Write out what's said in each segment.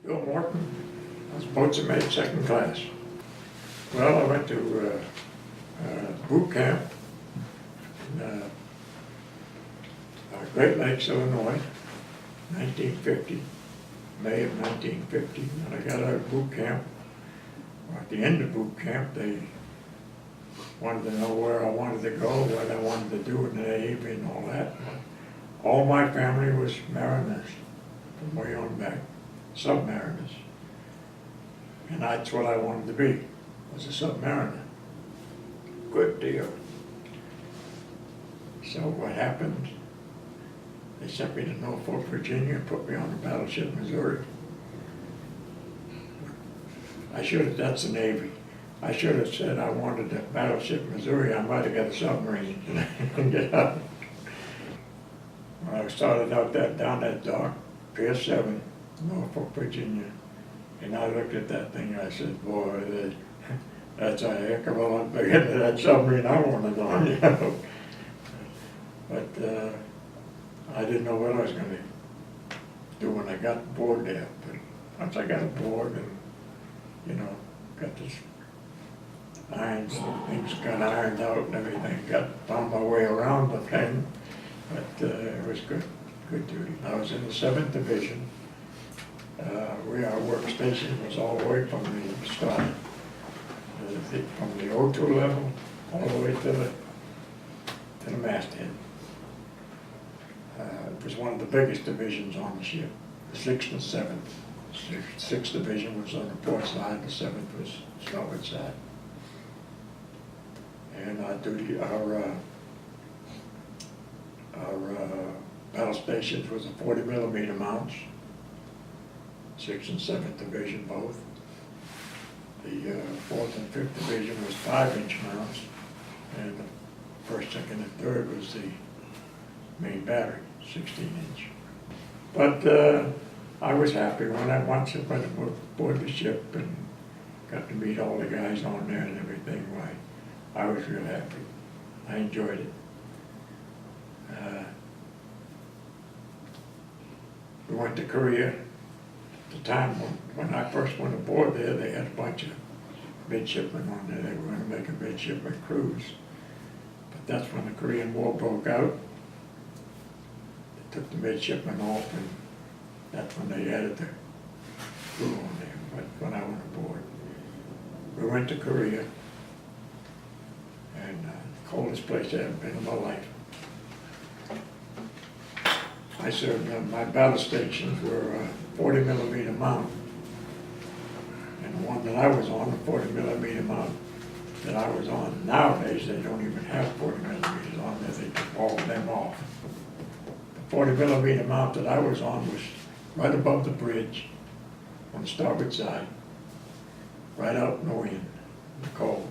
Bill Morton. I was boatswain mate, second class. Well, I went to boot camp in Great Lakes, Illinois, 1950, May of 1950. When I got out of boot camp, or at the end of boot camp, they wanted to know where I wanted to go, what I wanted to do in the Navy and all that. All my family was mariners from way on back, submariners. And that's what I wanted to be, was a submariner. Good deal. So what happened, they sent me to Norfolk, Virginia, and put me on the battleship Missouri. That's the Navy. I should have said I wanted the battleship Missouri. I might have got a submarine and get out. When I started out down that dock, Pier 7, Norfolk, Virginia, and I looked at that thing and I said, boy, that's a heck of a lot bigger than that submarine I wanted on, you know. But I didn't know what I was going to do when I got aboard there. But once I got aboard and, you know, got this irons, things got ironed out and everything, found my way around the thing. But it was good duty. I was in the 7th Division. Our workstation was all the way from the start, from the O2 level all the way to the masthead. It was one of the biggest divisions on the ship, the 6th and 7th. 6th Division was on the port side, the 7th was starboard side. And our battle stations was a 40mm mounts, 6th and 7th Division both. The 4th and 5th Division was 5-inch mounts, and the 1st, 2nd, and 3rd was the main battery, 16-inch. But I was happy when I once went aboard the ship and got to meet all the guys on there and everything. Why, I was real happy. I enjoyed it. We went to Korea. At the time when I first went aboard there, they had a bunch of midshipmen on there. They were going to make a midshipman cruise. But that's when the Korean War broke out. They took the midshipmen off, and that's when they added the crew on there. But when I went aboard, we went to Korea, and the coldest place I ever been in my life. I served my battle stations were a 40mm mount, and the one that I was on, the 40mm mount that I was on, nowadays they don't even have 40mm on there, they took all of them off. The 40mm mount that I was on was right above the bridge on the starboard side, right out in the wind, in the cold.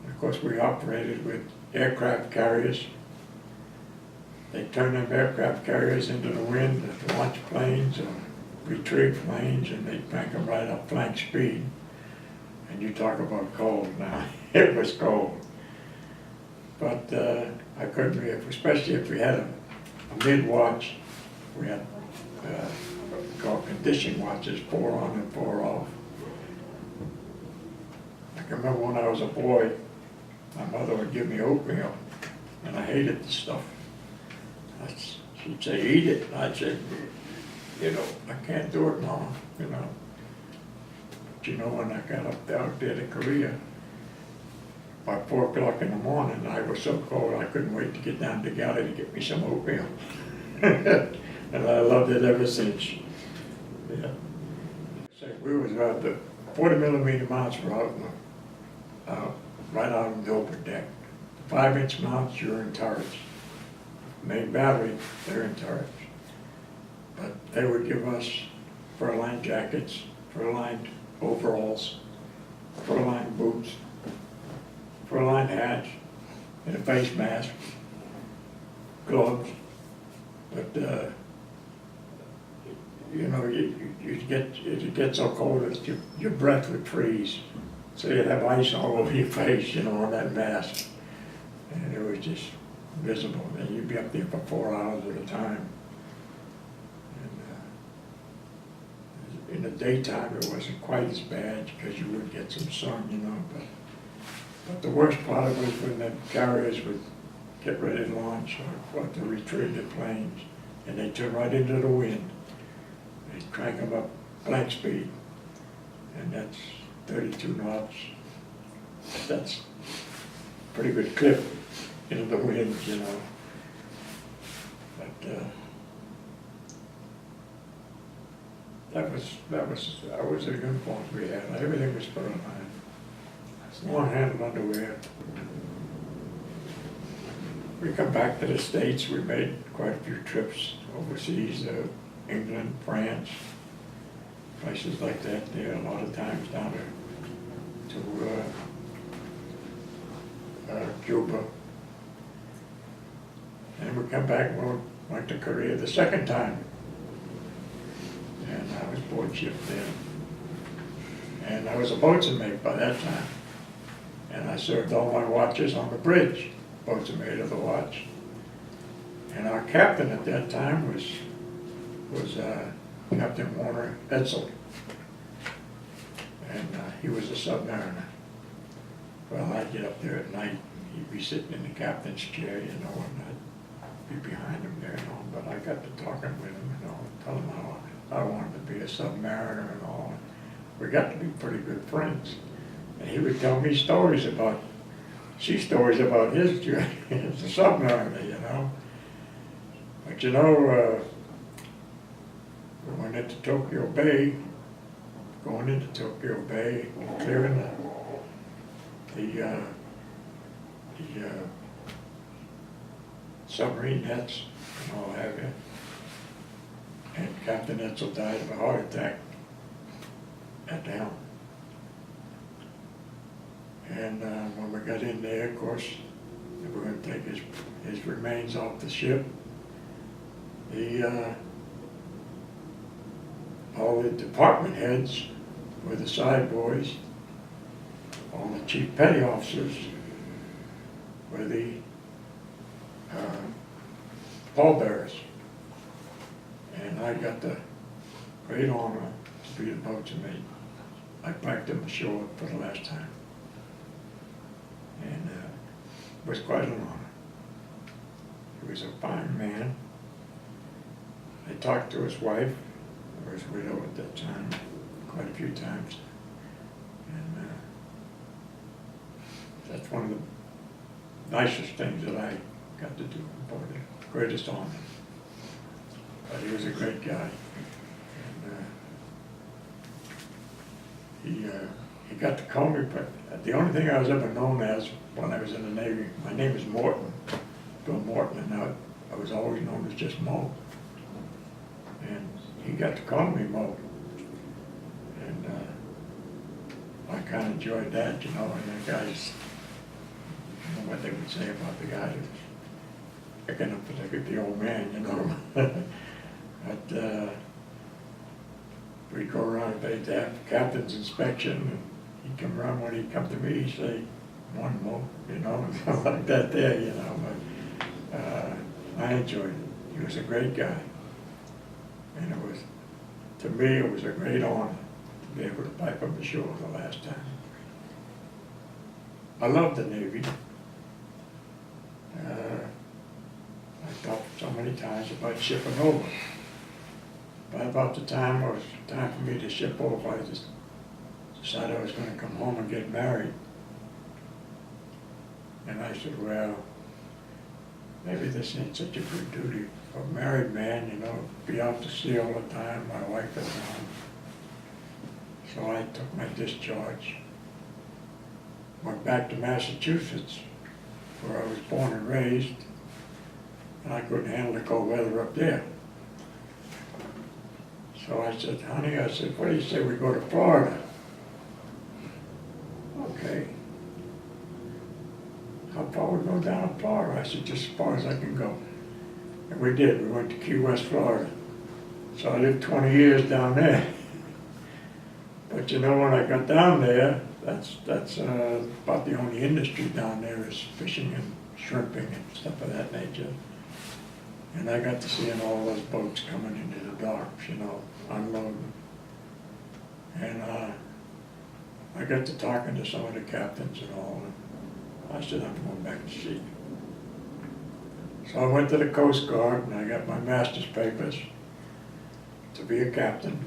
And of course we operated with aircraft carriers. They turned them aircraft carriers into the wind, launch planes or retrieve planes, and they'd crank them right up flank speed. And you talk about cold now. It was cold. But I couldn't, especially if we had a mid-watch. We had called condition watches, 4 on and 4 off. I can remember when I was a boy, my mother would give me oatmeal, and I hated the stuff. She'd say, eat it. And I'd say, you know, I can't do it, Mama, you know. But you know, when I got out there to Korea, by 4 o'clock in the morning, I was so cold I couldn't wait to get down to the galley to get me some oatmeal. And I loved it ever since. Yeah. So we was the 40mm mounts were out, right out on the open deck. 5-inch mounts, you're in turrets. Main battery, they're in turrets. But they would give us fur-lined jackets, fur-lined overalls, fur-lined boots, fur-lined hats, and a face mask, gloves. But you know, it'd get so cold that your breath would freeze. So you'd have ice all over your face, you know, on that mask. And it was just miserable. And you'd be up there for 4 hours at a time. And daytime it wasn't quite as bad because you would get some sun, you know, but the worst part of it was when the carriers would get ready to launch or to retrieve the planes, and they turn right into the wind. They'd crank them up blank speed, and that's 32 knots. That's a pretty good clip into the wind, you know. But that was a uniform we had. Everything was put on hand. Long-handled underwear. We come back to the States. We made quite a few trips overseas, England, France, places like that. There a lot of times down to Cuba. And we come back and we went to Korea the second time. And I was board ship then. And I was a boatswain mate by that time. And I served all my watches on the bridge, boatswain mate of the watch. And our captain at that time was Captain Warner Edsel. And he was a submariner. Well, I'd get up there at night, he'd be sitting in the captain's chair, you know, and I'd be behind him there, you know, but I got to talking with him, you know, and telling him how I wanted to be a submariner and all. We got to be pretty good friends. And he would tell me stories about, sea stories about his journey as a submariner, you know. But you know, we went into Tokyo Bay, going into Tokyo Bay, clearing the submarine nets and all have you. And Captain Edsel died of a heart attack at the helm. And when we got in there, of course, we were going to take his remains off the ship. All the department heads were the side boys. All the chief petty officers were the pallbearers. And I got the great honor to be the boatswain mate. I packed him ashore for the last time. And it was quite an honor. He was a fine man. I talked to his wife, or his widow at that time, quite a few times. And that's one of the nicest things that I got to do, for the greatest honor. But he was a great guy. And he got to call me, but the only thing I was ever known as when I was in the Navy, my name is Morton, Bill Morton, and I was always known as just Mo. And he got to call me Mo. And I kind of enjoyed that, you know, and the guys, you know what they would say about the guy who's picking up the old man, you know. But we'd go around, they'd have captain's inspection, and he'd come around. When he'd come to me, he'd say, "Morning, Mo," you know, stuff like that there, you know. But I enjoyed it. He was a great guy. And it was, to me, it was a great honor to be able to pipe him ashore the last time. I loved the Navy. I thought so many times about shipping over. By about the time it was time for me to ship over, I just decided I was going to come home and get married. And I said, well, maybe this ain't such a good duty for a married man, you know, be out to sea all the time, my wife at home. So I took my discharge, went back to Massachusetts, where I was born and raised, and I couldn't handle the cold weather up there. So I said, honey, I said, what do you say we go to Florida? Okay. How far we go down to Florida? I said, just as far as I can go. And we did. We went to Key West, Florida. So I lived 20 years down there. But you know, when I got down there, that's about the only industry down there is fishing and shrimping and stuff of that nature. And I got to see all those boats coming into the docks, you know, unloading. And I got to talking to some of the captains and all, and I said, I'm going back to sea. So I went to the Coast Guard and I got my master's papers to be a captain.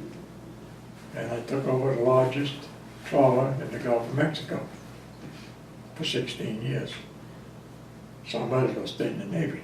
And I took over the largest trawler in the Gulf of Mexico for 16 years. So I might as well stay in the Navy.